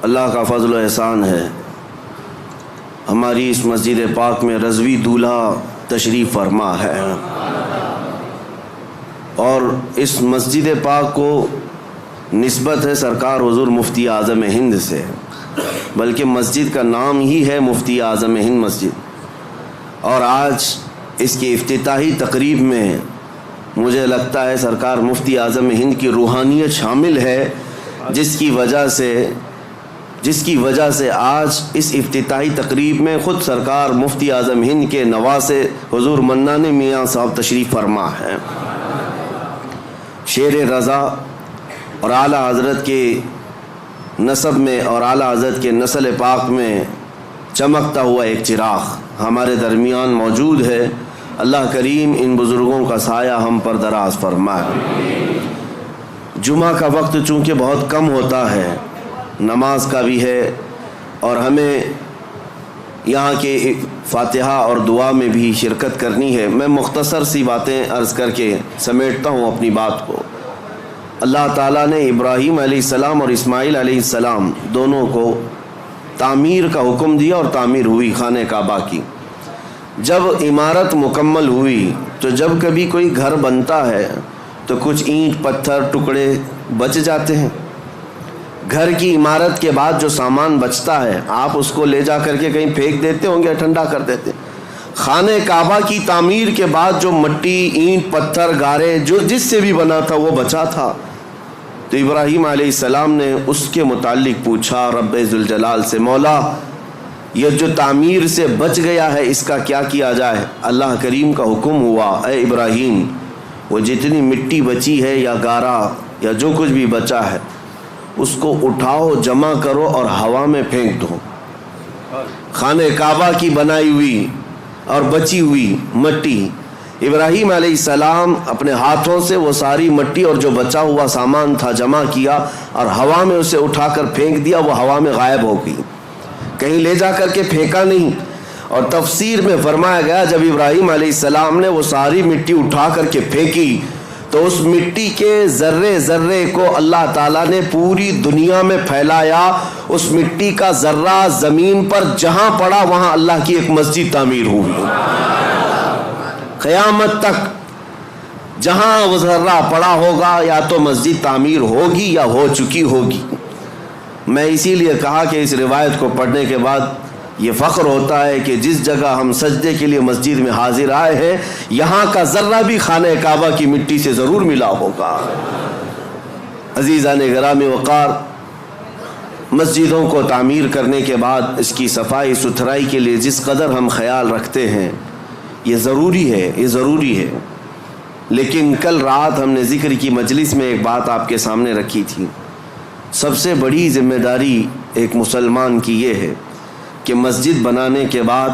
اللہ کا فضل و احسان ہے، ہماری اس مسجد پاک میں رضوی دولہا تشریف فرما ہے، اور اس مسجد پاک کو نسبت ہے سرکار حضور مفتی اعظم ہند سے، بلکہ مسجد کا نام ہی ہے مفتی اعظم ہند مسجد۔ اور آج اس کی افتتاحی تقریب میں مجھے لگتا ہے سرکار مفتی اعظم ہند کی روحانیت شامل ہے، جس کی وجہ سے آج اس افتتاحی تقریب میں خود سرکار مفتی اعظم ہند کے نواسے حضور منان میاں صاحب تشریف فرما ہے۔ شیر رضا اور اعلیٰ حضرت کے نسب میں اور اعلیٰ حضرت کے نسل پاک میں چمکتا ہوا ایک چراغ ہمارے درمیان موجود ہے۔ اللہ کریم ان بزرگوں کا سایہ ہم پر دراز فرمائے۔ جمعہ کا وقت چونکہ بہت کم ہوتا ہے، نماز کا بھی ہے، اور ہمیں یہاں کے فاتحہ اور دعا میں بھی شرکت کرنی ہے۔ میں مختصر سی باتیں عرض کر کے سمیٹتا ہوں اپنی بات کو۔ اللہ تعالیٰ نے ابراہیم علیہ السلام اور اسماعیل علیہ السلام دونوں کو تعمیر کا حکم دیا، اور تعمیر ہوئی خانہ کعبہ کی۔ جب عمارت مکمل ہوئی تو جب کبھی کوئی گھر بنتا ہے تو کچھ اینٹ پتھر ٹکڑے بچ جاتے ہیں۔ گھر کی عمارت کے بعد جو سامان بچتا ہے آپ اس کو لے جا کر کے کہیں پھینک دیتے ہوں گے، ٹھنڈا کر دیتے۔ خانہ کعبہ کی تعمیر کے بعد جو مٹی، اینٹ، پتھر، گارے جو جس سے بھی بنا تھا وہ بچا تھا، تو ابراہیم علیہ السلام نے اس کے متعلق پوچھا رب ذوالجلال سے، مولا یہ جو تعمیر سے بچ گیا ہے اس کا کیا کیا جائے؟ اللہ کریم کا حکم ہوا، اے ابراہیم وہ جتنی مٹی بچی ہے یا گارا یا جو کچھ بھی بچا ہے اس کو اٹھاؤ، جمع کرو اور ہوا میں پھینک دو۔ خانہ کعبہ کی بنائی ہوئی اور بچی ہوئی مٹی، ابراہیم علیہ السلام اپنے ہاتھوں سے وہ ساری مٹی اور جو بچا ہوا سامان تھا جمع کیا اور ہوا میں اسے اٹھا کر پھینک دیا، وہ ہوا میں غائب ہو گئی، کہیں لے جا کر کے پھینکا نہیں۔ اور تفسیر میں فرمایا گیا جب ابراہیم علیہ السلام نے وہ ساری مٹی اٹھا کر کے پھینکی تو اس مٹی کے ذرے ذرے کو اللہ تعالیٰ نے پوری دنیا میں پھیلایا۔ اس مٹی کا ذرہ زمین پر جہاں پڑا وہاں اللہ کی ایک مسجد تعمیر ہوئی۔ قیامت تک جہاں وہ ذرہ پڑا ہوگا یا تو مسجد تعمیر ہوگی یا ہو چکی ہوگی۔ میں اسی لیے کہا کہ اس روایت کو پڑھنے کے بعد یہ فخر ہوتا ہے کہ جس جگہ ہم سجدے کے لیے مسجد میں حاضر آئے ہیں یہاں کا ذرہ بھی خانہ کعبہ کی مٹی سے ضرور ملا ہوگا۔ عزیزان گرامی وقار، مسجدوں کو تعمیر کرنے کے بعد اس کی صفائی ستھرائی کے لیے جس قدر ہم خیال رکھتے ہیں یہ ضروری ہے، لیکن کل رات ہم نے ذکر کی مجلس میں ایک بات آپ کے سامنے رکھی تھی۔ سب سے بڑی ذمہ داری ایک مسلمان کی یہ ہے کہ مسجد بنانے کے بعد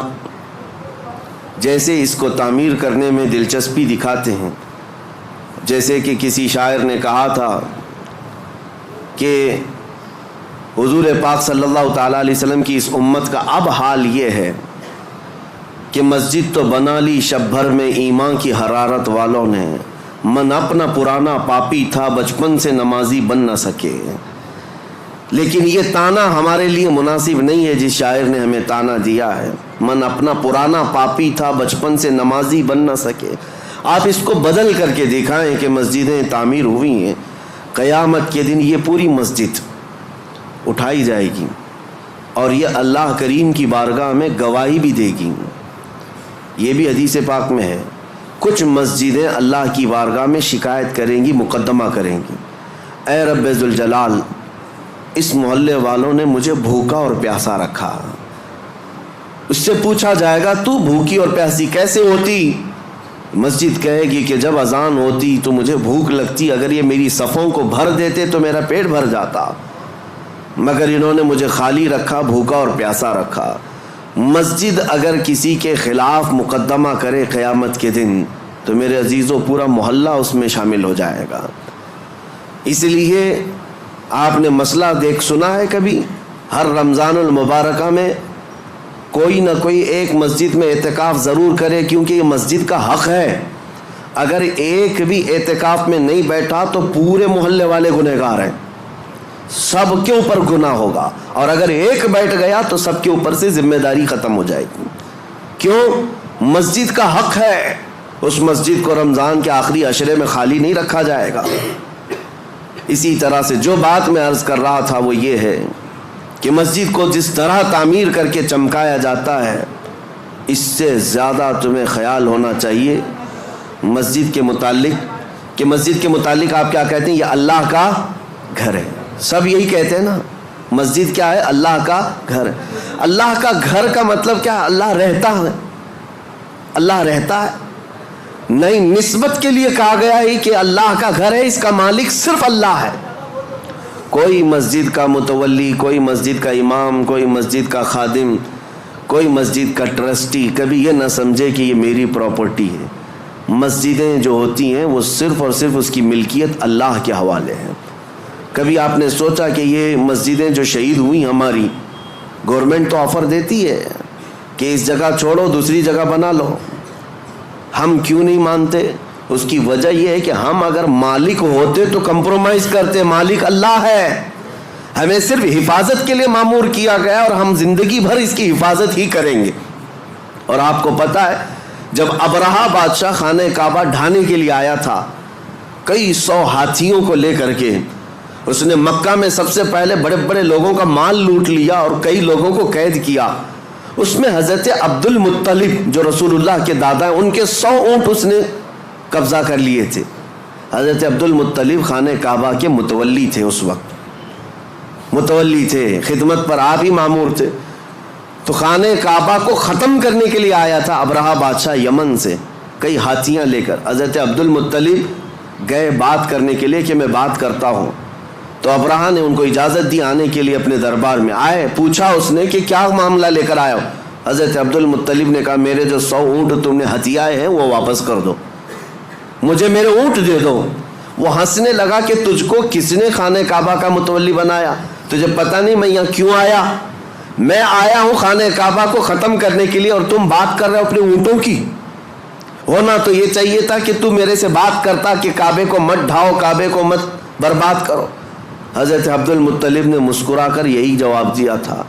جیسے اس کو تعمیر کرنے میں دلچسپی دکھاتے ہیں، جیسے کہ کسی شاعر نے کہا تھا کہ حضور پاک صلی اللہ تعالیٰ علیہ وسلم کی اس امت کا اب حال یہ ہے کہ مسجد تو بنا لی شب بھر میں ایمان کی حرارت والوں نے، من اپنا پرانا پاپی تھا بچپن سے نمازی بن نہ سکے۔ لیکن یہ تانا ہمارے لیے مناسب نہیں ہے جس شاعر نے ہمیں تانا دیا ہے، من اپنا پرانا پاپی تھا بچپن سے نمازی بن نہ سکے۔ آپ اس کو بدل کر کے دکھائیں کہ مسجدیں تعمیر ہوئی ہیں، قیامت کے دن یہ پوری مسجد اٹھائی جائے گی اور یہ اللہ کریم کی بارگاہ میں گواہی بھی دے گی۔ یہ بھی حدیث پاک میں ہے، کچھ مسجدیں اللہ کی بارگاہ میں شکایت کریں گی، مقدمہ کریں گی، اے رب ذوالجلال اس محلے والوں نے مجھے بھوکا اور پیاسا رکھا۔ اس سے پوچھا جائے گا تو بھوکی اور پیاسی کیسے ہوتی؟ مسجد کہے گی کہ جب اذان ہوتی تو مجھے بھوک لگتی، اگر یہ میری صفوں کو بھر دیتے تو میرا پیٹ بھر جاتا، مگر انہوں نے مجھے خالی رکھا، بھوکا اور پیاسا رکھا۔ مسجد اگر کسی کے خلاف مقدمہ کرے قیامت کے دن تو میرے عزیزوں پورا محلہ اس میں شامل ہو جائے گا۔ اس لیے آپ نے مسئلہ سنا ہے کبھی؟ ہر رمضان المبارکہ میں کوئی نہ کوئی ایک مسجد میں اعتکاف ضرور کرے، کیونکہ یہ مسجد کا حق ہے۔ اگر ایک بھی اعتکاف میں نہیں بیٹھا تو پورے محلے والے گنہگار ہیں، سب کے اوپر گناہ ہوگا، اور اگر ایک بیٹھ گیا تو سب کے اوپر سے ذمہ داری ختم ہو جائے گی۔ کیوں؟ مسجد کا حق ہے، اس مسجد کو رمضان کے آخری عشرے میں خالی نہیں رکھا جائے گا۔ اسی طرح سے جو بات میں عرض کر رہا تھا وہ یہ ہے کہ مسجد کو جس طرح تعمیر کر کے چمکایا جاتا ہے، اس سے زیادہ تمہیں خیال ہونا چاہیے مسجد کے متعلق، کہ مسجد کے متعلق آپ کیا کہتے ہیں؟ یہ اللہ کا گھر ہے۔ سب یہی کہتے ہیں نا، مسجد کیا ہے؟ اللہ کا گھر ہے۔ اللہ کا گھر کا مطلب کیا ہے؟ اللہ رہتا ہے، اللہ رہتا ہے نہیں، نسبت کے لیے کہا گیا ہے کہ اللہ کا گھر ہے، اس کا مالک صرف اللہ ہے۔ کوئی مسجد کا متولی، کوئی مسجد کا امام، کوئی مسجد کا خادم، کوئی مسجد کا ٹرسٹی کبھی یہ نہ سمجھے کہ یہ میری پراپرٹی ہے۔ مسجدیں جو ہوتی ہیں وہ صرف اور صرف اس کی ملکیت اللہ کے حوالے ہیں۔ کبھی آپ نے سوچا کہ یہ مسجدیں جو شہید ہوئی ہماری، گورنمنٹ تو آفر دیتی ہے کہ اس جگہ چھوڑو دوسری جگہ بنا لو، ہم کیوں نہیں مانتے؟ اس کی وجہ یہ ہے کہ ہم اگر مالک ہوتے تو کمپرومائز کرتے، مالک اللہ ہے، ہمیں صرف حفاظت کے لیے مامور کیا گیا اور ہم زندگی بھر اس کی حفاظت ہی کریں گے۔ اور آپ کو پتہ ہے جب ابرہہ بادشاہ خانہ کعبہ ڈھانے کے لیے آیا تھا کئی 100 ہاتھیوں کو لے کر کے، اس نے مکہ میں سب سے پہلے بڑے بڑے لوگوں کا مال لوٹ لیا اور کئی لوگوں کو قید کیا۔ اس میں حضرت عبد المطلب جو رسول اللہ کے دادا ہیں، ان کے 100 اونٹ اس نے قبضہ کر لیے تھے۔ حضرت عبد المطلب خانہ کعبہ کے متولی تھے، اس وقت متولی تھے، خدمت پر آپ ہی مامور تھے۔ تو خانہ کعبہ کو ختم کرنے کے لیے آیا تھا ابرہہ بادشاہ یمن سے کئی ہاتھیاں لے کر۔ حضرت عبد المطلب گئے بات کرنے کے لیے کہ میں بات کرتا ہوں، تو ابرہہ نے ان کو اجازت دی آنے کے لیے اپنے دربار میں۔ آئے، پوچھا اس نے کہ کیا معاملہ لے کر آئے ہو؟ حضرت عبد المطلب نے کہا میرے جو 100 اونٹ تم نے ہتھیائے ہیں وہ واپس کر دو، مجھے میرے اونٹ دے دو۔ وہ ہنسنے لگا کہ تجھ کو کس نے خانہ کعبہ کا متولی بنایا؟ تجھے پتہ نہیں میں یہاں کیوں آیا؟ میں آیا ہوں خانہ کعبہ کو ختم کرنے کے لیے اور تم بات کر رہے ہو اپنے اونٹوں کی۔ ہونا تو یہ چاہیے تھا کہ تم میرے سے بات کرتا کہ کعبے کو مت ڈھاؤ، کعبے کو مت برباد کرو۔ حضرت عبد المطلب نے مسکرا کر یہی جواب دیا تھا،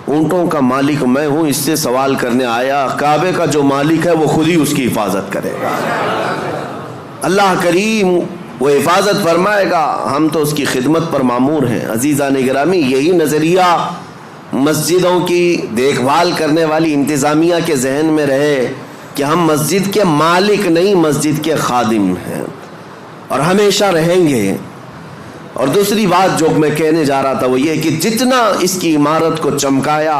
اونٹوں کا مالک میں ہوں، اس سے سوال کرنے آیا، کعبے کا جو مالک ہے وہ خود ہی اس کی حفاظت کرے گا۔ اللہ کریم وہ حفاظت فرمائے گا، ہم تو اس کی خدمت پر مامور ہیں۔ عزیزان گرامی، یہی نظریہ مسجدوں کی دیکھ بھال کرنے والی انتظامیہ کے ذہن میں رہے کہ ہم مسجد کے مالک نہیں، مسجد کے خادم ہیں، اور ہمیشہ رہیں گے۔ اور دوسری بات جو میں کہنے جا رہا تھا وہ یہ کہ جتنا اس کی عمارت کو چمکایا،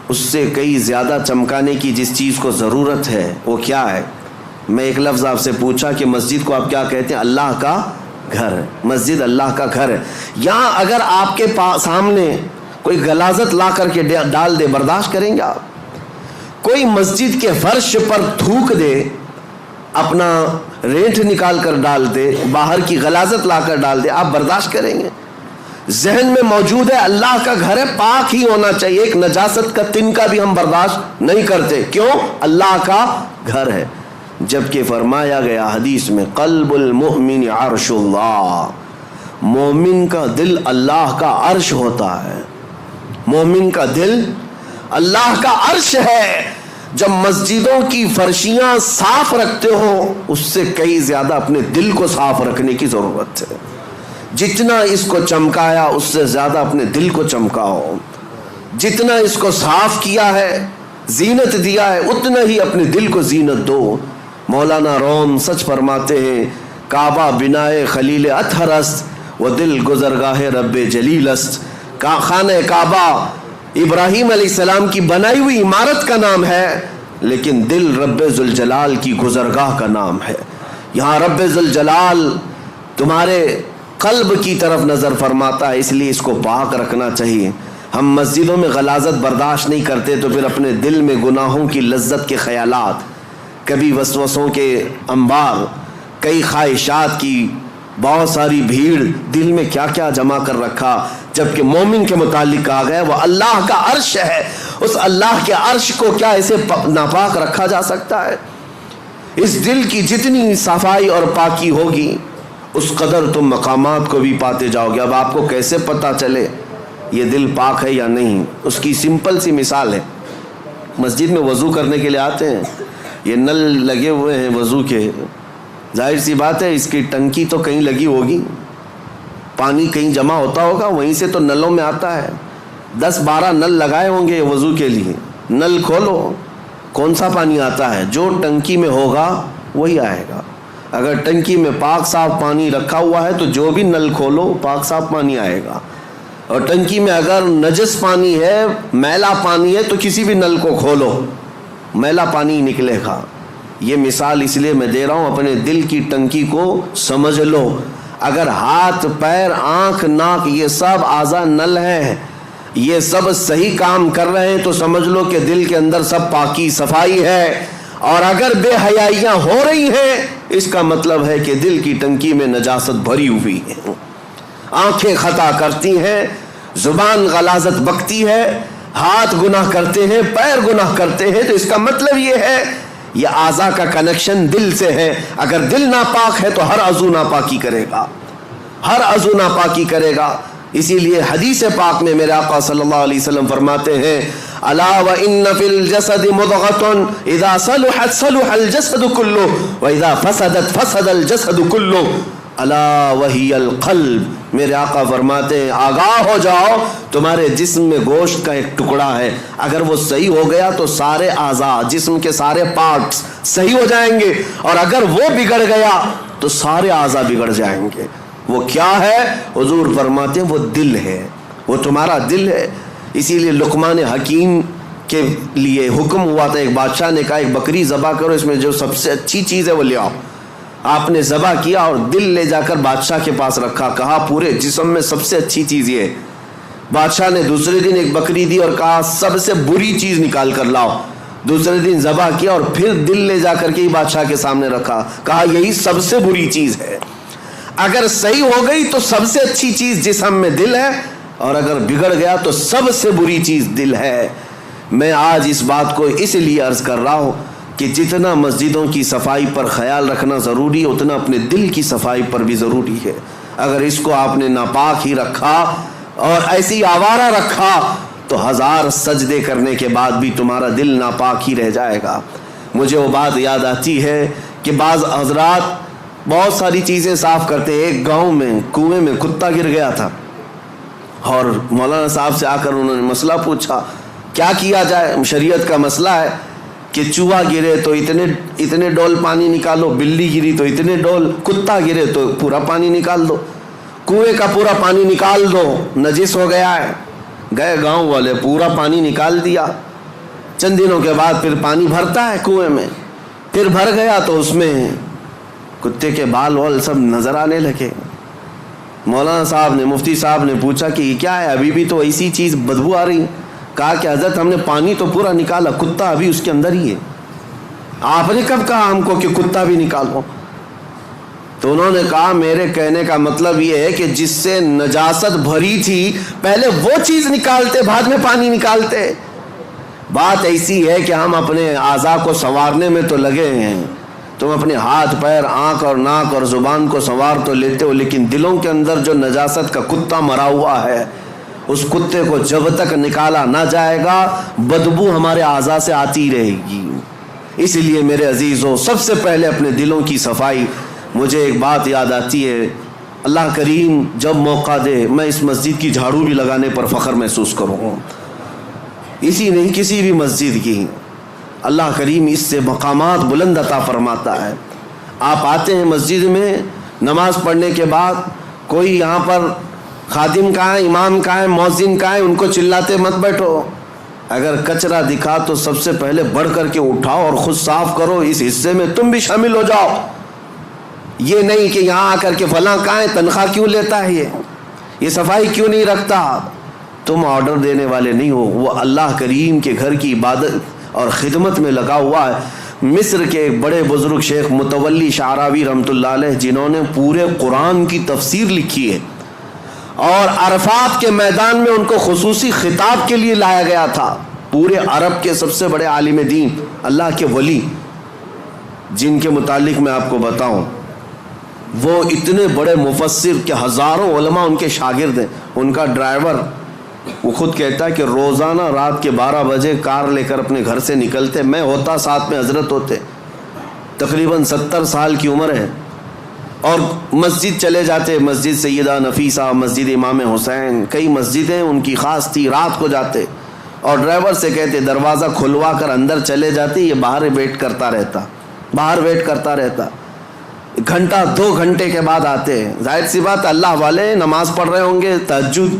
اس سے کئی زیادہ چمکانے کی جس چیز کو ضرورت ہے وہ کیا ہے؟ میں ایک لفظ آپ سے پوچھا کہ مسجد کو آپ کیا کہتے ہیں؟ اللہ کا گھر ہے۔ مسجد اللہ کا گھر ہے۔ یہاں اگر آپ کے سامنے کوئی غلاظت لا کر کے ڈال دے، برداشت کریں گے آپ؟ کوئی مسجد کے فرش پر تھوک دے، اپنا رینٹ نکال کر ڈال دے، باہر کی غلاظت لا کر ڈال دے، آپ برداشت کریں گے؟ ذہن میں موجود ہے اللہ کا گھر ہے، پاک ہی ہونا چاہیے، ایک نجاست کا تنکا بھی ہم برداشت نہیں کرتے۔ کیوں؟ اللہ کا گھر ہے۔ جبکہ فرمایا گیا حدیث میں، قلب المؤمن عرش اللہ، مومن کا دل اللہ کا عرش ہوتا ہے۔ مومن کا دل اللہ کا عرش ہے۔ جب مسجدوں کی فرشیاں صاف رکھتے ہو، اس سے کئی زیادہ اپنے دل کو صاف رکھنے کی ضرورت ہے۔ جتنا اس کو چمکایا اس سے زیادہ اپنے دل کو چمکاؤ، جتنا اس کو صاف کیا ہے، زینت دیا ہے، اتنا ہی اپنے دل کو زینت دو۔ مولانا روم سچ فرماتے ہیں، کعبہ بنائے خلیل اطہر است و دل گزرگاہ رب جلیل است۔ خانہ کعبہ ابراہیم علیہ السلام کی بنائی ہوئی عمارت کا نام ہے، لیکن دل رب ذوالجلال کی گزرگاہ کا نام ہے۔ یہاں رب ذوالجلال تمہارے قلب کی طرف نظر فرماتا ہے، اس لیے اس کو پاک رکھنا چاہیے۔ ہم مسجدوں میں غلاظت برداشت نہیں کرتے تو پھر اپنے دل میں گناہوں کی لذت کے خیالات، کبھی وسوسوں کے انبار، کئی خواہشات کی بہت ساری بھیڑ، دل میں کیا کیا جمع کر رکھا۔ جبکہ مومن کے متعلق کہا گیا وہ اللہ کا عرش ہے، اس اللہ کے عرش کو کیا اسے ناپاک رکھا جا سکتا ہے؟ اس دل کی جتنی صفائی اور پاکی ہوگی اس قدر تم مقامات کو بھی پاتے جاؤ گے۔ اب آپ کو کیسے پتہ چلے یہ دل پاک ہے یا نہیں؟ اس کی سمپل سی مثال ہے، مسجد میں وضو کرنے کے لیے آتے ہیں، یہ نل لگے ہوئے ہیں وضو کے، ظاہر سی بات ہے اس کی ٹنکی تو کہیں لگی ہوگی، پانی کہیں جمع ہوتا ہوگا، وہیں سے تو نلوں میں آتا ہے۔ 10-12 نل لگائے ہوں گے وضو کے لیے، نل کھولو کون سا پانی آتا ہے؟ جو ٹنکی میں ہوگا وہی آئے گا۔ اگر ٹنکی میں پاک صاف پانی رکھا ہوا ہے تو جو بھی نل کھولو پاک صاف پانی آئے گا، اور ٹنکی میں اگر نجس پانی ہے، میلا پانی ہے، تو کسی بھی نل کو کھولو میلا پانی نکلے گا۔ یہ مثال اس لیے میں دے رہا ہوں، اپنے دل کی ٹنکی کو سمجھ لو۔ اگر ہاتھ پیر آنکھ ناک یہ سب اعضاء نل ہیں، یہ سب صحیح کام کر رہے ہیں، تو سمجھ لو کہ دل کے اندر سب پاکی صفائی ہے۔ اور اگر بے حیائیاں ہو رہی ہیں، اس کا مطلب ہے کہ دل کی ٹنکی میں نجاست بھری ہوئی ہے۔ آنکھیں خطا کرتی ہیں، زبان غلاظت بکتی ہے، ہاتھ گناہ کرتے ہیں، پیر گناہ کرتے ہیں، تو اس کا مطلب یہ ہے یہ اعضاء کا کنیکشن دل سے ہے۔ اگر دل ناپاک ہے تو ہر عضو ناپاکی کرے گا، ہر عضو ناپاکی کرے گا۔ اسی لیے حدیث پاک میں میرے آقا صلی اللہ علیہ وسلم فرماتے ہیں، الا وان فی الجسد مضغۃ اذا صلحت صلح الجسد كله واذا فسدت فسد الجسد كله الا وهي القلب۔ میرے آقا فرماتے ہیں آگاہ ہو جاؤ، تمہارے جسم میں گوشت کا ایک ٹکڑا ہے، اگر وہ صحیح ہو گیا تو سارے اعضاء جسم کے سارے پارٹس صحیح ہو جائیں گے، اور اگر وہ بگڑ گیا تو سارے اعضاء بگڑ جائیں گے۔ وہ کیا ہے؟ حضور فرماتے ہیں وہ دل ہے، وہ تمہارا دل ہے۔ اسی لیے لقمان حکیم کے لیے حکم ہوا تھا، ایک بادشاہ نے کہا ایک بکری ذبح کرو، اس میں جو سب سے اچھی چیز ہے وہ لے آؤ۔ آپ نے ذبح کیا اور دل لے جا کر بادشاہ کے پاس رکھا، کہا پورے جسم میں سب سے اچھی چیز یہ ہے۔ بادشاہ نے دوسرے دن ایک بکری دی اور کہا سب سے بری چیز نکال کر لاؤ۔ دوسرے دن ذبح کیا اور پھر دل لے جا کر کے ہی بادشاہ کے سامنے رکھا، کہا یہی سب سے بری چیز ہے۔ اگر صحیح ہو گئی تو سب سے اچھی چیز جسم میں دل ہے، اور اگر بگڑ گیا تو سب سے بری چیز دل ہے۔ میں آج اس بات کو اس لیے عرض کر رہا ہوں کہ جتنا مسجدوں کی صفائی پر خیال رکھنا ضروری ہے، اتنا اپنے دل کی صفائی پر بھی ضروری ہے۔ اگر اس کو آپ نے ناپاک ہی رکھا اور ایسی آوارہ رکھا تو 1000 سجدے کرنے کے بعد بھی تمہارا دل ناپاک ہی رہ جائے گا۔ مجھے وہ بات یاد آتی ہے کہ بعض حضرات بہت ساری چیزیں صاف کرتے ہیں۔ ایک گاؤں میں کنویں میں کتا گر گیا تھا، اور مولانا صاحب سے آ کر انہوں نے مسئلہ پوچھا کیا کیا جائے۔ شریعت کا مسئلہ ہے کہ چوہا گرے تو اتنے ڈول پانی نکالو، بلی گری تو اتنے ڈول، کتا گرے تو پورا پانی نکال دو، کنویں کا پورا پانی نکال دو، نجس ہو گیا ہے۔ گئے گاؤں والے، پورا پانی نکال دیا۔ چند دنوں کے بعد پھر پانی بھرتا ہے کنویں میں، پھر بھر گیا تو اس میں کتے کے بال وال سب نظر آنے لگے۔ مولانا صاحب نے، مفتی صاحب نے پوچھا کہ یہ کیا ہے، ابھی بھی تو ایسی چیز بدبو آ رہی۔ کہا کہ حضرت ہم نے پانی تو پورا نکالا، کتا ابھی اس کے اندر ہی ہے۔ آپ نے کب کہا ہم کو کہ کتا بھی نکالو؟ تو انہوں نے کہا میرے کہنے کا مطلب یہ ہے کہ جس سے نجاست بھری تھی پہلے وہ چیز نکالتے، بعد میں پانی نکالتے۔ بات ایسی ہے کہ ہم اپنے اعضاء کو سنوارنے میں تو لگے ہیں، تم اپنے ہاتھ پیر آنکھ اور ناک اور زبان کو سنوار تو لیتے ہو، لیکن دلوں کے اندر جو نجاست کا کتا مرا ہوا ہے، اس کتے کو جب تک نکالا نہ جائے گا بدبو ہمارے اعضاء سے آتی رہے گی۔ اس لیے میرے عزیزوں، سب سے پہلے اپنے دلوں کی صفائی۔ مجھے ایک بات یاد آتی ہے، اللہ کریم جب موقع دے میں اس مسجد کی جھاڑو بھی لگانے پر فخر محسوس کروں، اسی نہیں کسی بھی مسجد کی۔ اللہ کریم اس سے مقامات بلند عطا فرماتا ہے۔ آپ آتے ہیں مسجد میں، نماز پڑھنے کے بعد کوئی یہاں پر خادم کہاں ہے، امام کہاں ہے، مؤذن کہاں ہے، ان کو چلاتے مت بیٹھو۔ اگر کچرا دکھا تو سب سے پہلے بڑھ کر کے اٹھاؤ اور خود صاف کرو، اس حصے میں تم بھی شامل ہو جاؤ۔ یہ نہیں کہ یہاں آ کر کے فلاں کہاں ہے، تنخواہ کیوں لیتا ہے، یہ صفائی کیوں نہیں رکھتا۔ تم آرڈر دینے والے نہیں ہو، وہ اللہ کریم کے گھر کی عبادت اور خدمت میں لگا ہوا ہے۔ مصر کے ایک بڑے بزرگ شیخ متولی شعراوی رحمۃ اللہ علیہ، جنہوں نے پورے قرآن کی تفسیر لکھی ہے، اور عرفات کے میدان میں ان کو خصوصی خطاب کے لیے لایا گیا تھا۔ پورے عرب کے سب سے بڑے عالم دین، اللہ کے ولی، جن کے متعلق میں آپ کو بتاؤں، وہ اتنے بڑے مفسر کہ ہزاروں علماء ان کے شاگرد ہیں. ان کا ڈرائیور وہ خود کہتا ہے کہ روزانہ رات کے 12 بجے کار لے کر اپنے گھر سے نکلتے, میں ہوتا ساتھ میں حضرت ہوتے, تقریباً 70 سال کی عمر ہے, اور مسجد چلے جاتے, مسجد سیدہ نفیسہ, مسجد امام حسین, کئی مسجدیں ان کی خاص تھی, رات کو جاتے اور ڈرائیور سے کہتے دروازہ کھلوا کر اندر چلے جاتے, یہ باہر ویٹ کرتا رہتا, گھنٹہ 2 گھنٹے کے بعد آتے. ظاہر سی بات اللہ والے نماز پڑھ رہے ہوں گے, تہجد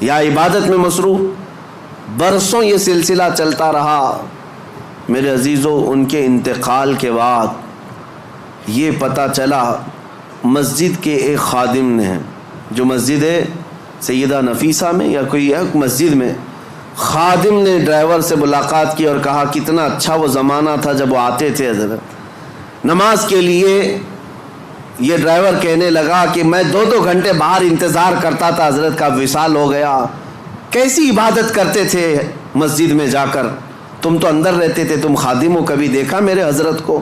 یا عبادت میں مصروف. برسوں یہ سلسلہ چلتا رہا. میرے عزیزو, ان کے انتقال کے بعد یہ پتہ چلا مسجد کے ایک خادم نے, جو مسجد سیدہ نفیسہ میں یا کوئی ایک مسجد میں, خادم نے ڈرائیور سے ملاقات کی اور کہا کتنا اچھا وہ زمانہ تھا جب وہ آتے تھے حضرت نماز کے لیے. یہ ڈرائیور کہنے لگا کہ میں 2 گھنٹے باہر انتظار کرتا تھا, حضرت کا وصال ہو گیا. کیسی عبادت کرتے تھے مسجد میں جا کر, تم تو اندر رہتے تھے, تم خادم ہو, کبھی دیکھا میرے حضرت کو؟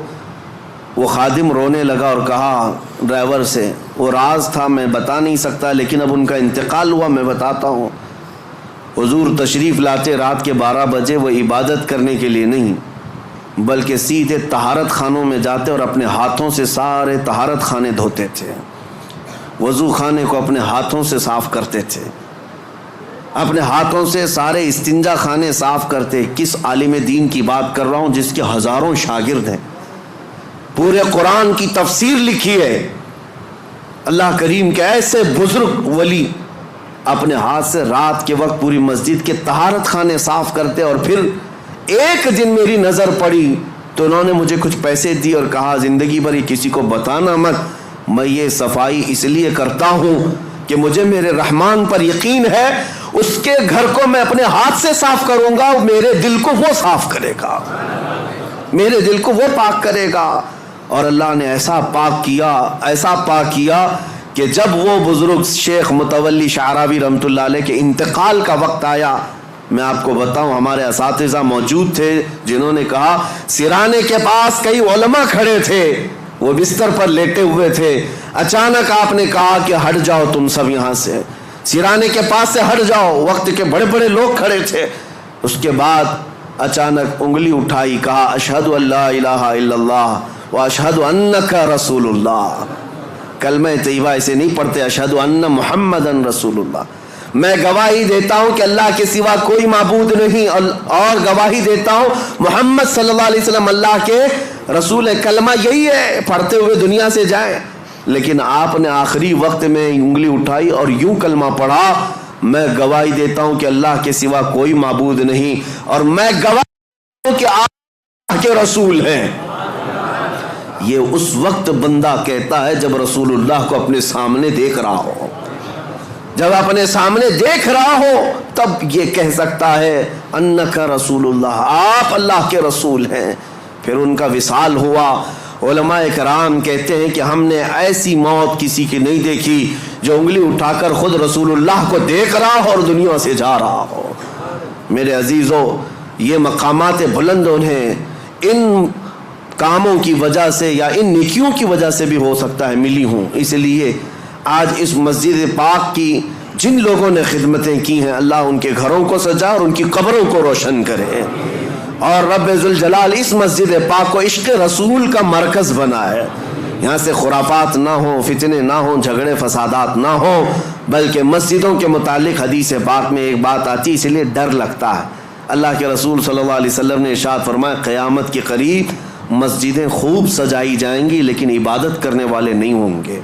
وہ خادم رونے لگا اور کہا ڈرائیور سے, وہ راز تھا میں بتا نہیں سکتا, لیکن اب ان کا انتقال ہوا, میں بتاتا ہوں. حضور تشریف لاتے رات کے 12 بجے, وہ عبادت کرنے کے لیے نہیں بلکہ سیدھے طہارت خانوں میں جاتے اور اپنے ہاتھوں سے سارے طہارت خانے دھوتے تھے, وضو خانے کو اپنے ہاتھوں سے صاف کرتے تھے, اپنے ہاتھوں سے سارے استنجا خانے صاف کرتے. کس عالم دین کی بات کر رہا ہوں جس کے ہزاروں شاگرد ہیں, پورے قرآن کی تفسیر لکھی ہے. اللہ کریم کے ایسے بزرگ ولی اپنے ہاتھ سے رات کے وقت پوری مسجد کے طہارت خانے صاف کرتے. اور پھر ایک دن میری نظر پڑی تو انہوں نے مجھے کچھ پیسے دی اور کہا زندگی بھر یہ کسی کو بتانا مت, میں یہ صفائی اس لیے کرتا ہوں کہ مجھے میرے رحمان پر یقین ہے, اس کے گھر کو میں اپنے ہاتھ سے صاف کروں گا, میرے دل کو وہ صاف کرے گا, میرے دل کو وہ پاک کرے گا. اور اللہ نے ایسا پاک کیا کہ جب وہ بزرگ شیخ متولی شعراوی رحمۃ اللہ علیہ کے انتقال کا وقت آیا, میں آپ کو بتاؤں ہمارے اساتذہ موجود تھے جنہوں نے کہا سرانے کے پاس کئی علماء کھڑے تھے, وہ بستر پر لیٹے ہوئے تھے, اچانک آپ نے کہا کہ ہٹ جاؤ تم سب یہاں سے, سرانے کے پاس سے ہٹ جاؤ. وقت کے بڑے بڑے لوگ کھڑے تھے. اس کے بعد اچانک انگلی اٹھائی, کہا اشہد ان لا الہ الا اللہ واشہد انک رسول اللہ. کلمہ طیبہ اسے نہیں پڑھتے, اشہد ان محمدن رسول اللہ, میں گواہی دیتا ہوں کہ اللہ کے سوا کوئی معبود نہیں, اور گواہی دیتا ہوں محمد صلی اللہ علیہ وسلم اللہ کے رسول. کلمہ یہی ہے, پڑھتے ہوئے دنیا سے جائیں. لیکن آپ نے آخری وقت میں انگلی اٹھائی اور یوں کلمہ پڑھا, میں گواہی دیتا ہوں کہ اللہ کے سوا کوئی معبود نہیں, اور میں گواہی دیتا ہوں کہ آپ اللہ کے رسول ہیں. یہ اس وقت بندہ کہتا ہے جب رسول اللہ کو اپنے سامنے دیکھ رہا ہو, جب اپنے سامنے دیکھ رہا ہو تب یہ کہہ سکتا ہے انک رسول اللہ, آپ اللہ کے رسول ہیں. پھر ان کا وصال ہوا. علماء کرام کہتے ہیں کہ ہم نے ایسی موت کسی کی نہیں دیکھی جو انگلی اٹھا کر خود رسول اللہ کو دیکھ رہا ہو اور دنیا سے جا رہا ہو. میرے عزیزو, یہ مقامات بلند انہیں ان کاموں کی وجہ سے یا ان نیکیوں کی وجہ سے بھی ہو سکتا ہے ملی ہوں. اس لیے آج اس مسجد پاک کی جن لوگوں نے خدمتیں کی ہیں, اللہ ان کے گھروں کو سجا اور ان کی قبروں کو روشن کرے, اور رب ذوالجلال اس مسجد پاک کو عشق رسول کا مرکز بنائے. یہاں سے خرافات نہ ہوں, فتنے نہ ہوں, جھگڑے فسادات نہ ہوں, بلکہ مسجدوں کے متعلق حدیث پاک میں ایک بات آتی, اس لیے ڈر لگتا ہے. اللہ کے رسول صلی اللہ علیہ وسلم نے ارشاد فرمایا قیامت کے قریب مسجدیں خوب سجائی جائیں گی لیکن عبادت کرنے والے نہیں ہوں گے,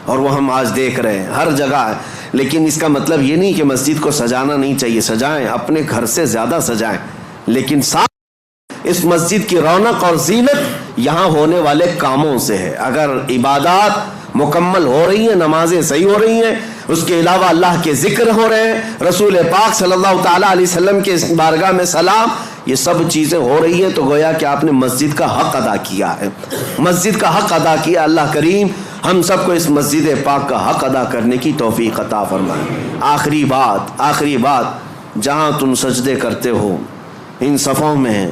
اور وہ ہم آج دیکھ رہے ہیں ہر جگہ ہے. لیکن اس کا مطلب یہ نہیں کہ مسجد کو سجانا نہیں چاہیے, سجائیں, اپنے گھر سے زیادہ سجائیں, لیکن ساتھ اس مسجد کی رونق اور زینت یہاں ہونے والے کاموں سے ہے. اگر عبادات مکمل ہو رہی ہیں, نمازیں صحیح ہو رہی ہیں, اس کے علاوہ اللہ کے ذکر ہو رہے ہیں, رسول پاک صلی اللہ تعالیٰ علیہ وسلم کے بارگاہ میں سلام, یہ سب چیزیں ہو رہی ہیں, تو گویا کہ آپ نے مسجد کا حق ادا کیا ہے, مسجد کا حق ادا کیا. اللہ کریم ہم سب کو اس مسجد پاک کا حق ادا کرنے کی توفیق عطا فرمائے. آخری بات, جہاں تم سجدے کرتے ہو ان صفوں میں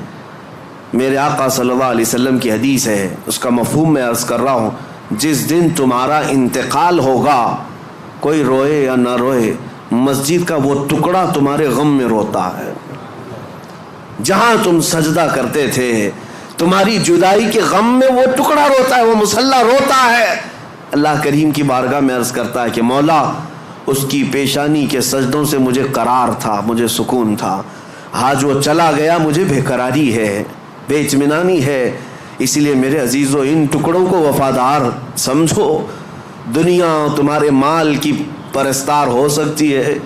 میرے آقا صلی اللہ علیہ وسلم کی حدیث ہے, اس کا مفہوم میں عرض کر رہا ہوں, جس دن تمہارا انتقال ہوگا، کوئی روئے یا نہ روئے، مسجد کا وہ ٹکڑا تمہارے غم میں روتا ہے۔ جہاں تم سجدہ کرتے تھے، تمہاری جدائی کے غم میں وہ ٹکڑا روتا ہے، وہ مصلی روتا ہے۔ اللہ کریم کی بارگاہ میں عرض کرتا ہے کہ مولا، اس کی پیشانی کے سجدوں سے مجھے قرار تھا، مجھے سکون تھا، آج وہ چلا گیا، مجھے بے قراری ہے، بے اطمینانی ہے۔ اسی لیے میرے عزیزو، ان ٹکڑوں کو وفادار سمجھو۔ دنیا تمہارے مال کی پرستار ہو سکتی ہے،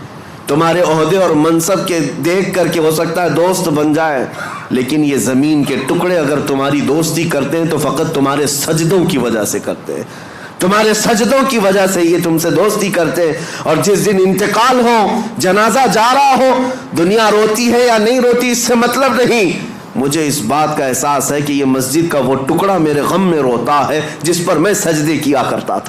تمہارے عہدے اور منصب کے دیکھ کر کے ہو سکتا ہے دوست بن جائے، لیکن یہ زمین کے ٹکڑے اگر تمہاری دوستی کرتے ہیں تو فقط تمہارے سجدوں کی وجہ سے کرتے ہیں، تمہارے سجدوں کی وجہ سے یہ تم سے دوستی کرتے ہیں۔ اور جس دن انتقال ہو، جنازہ جا رہا ہو، دنیا روتی ہے یا نہیں روتی اس سے مطلب نہیں، مجھے اس بات کا احساس ہے کہ یہ مسجد کا وہ ٹکڑا میرے غم میں روتا ہے جس پر میں سجدے کیا کرتا تھا۔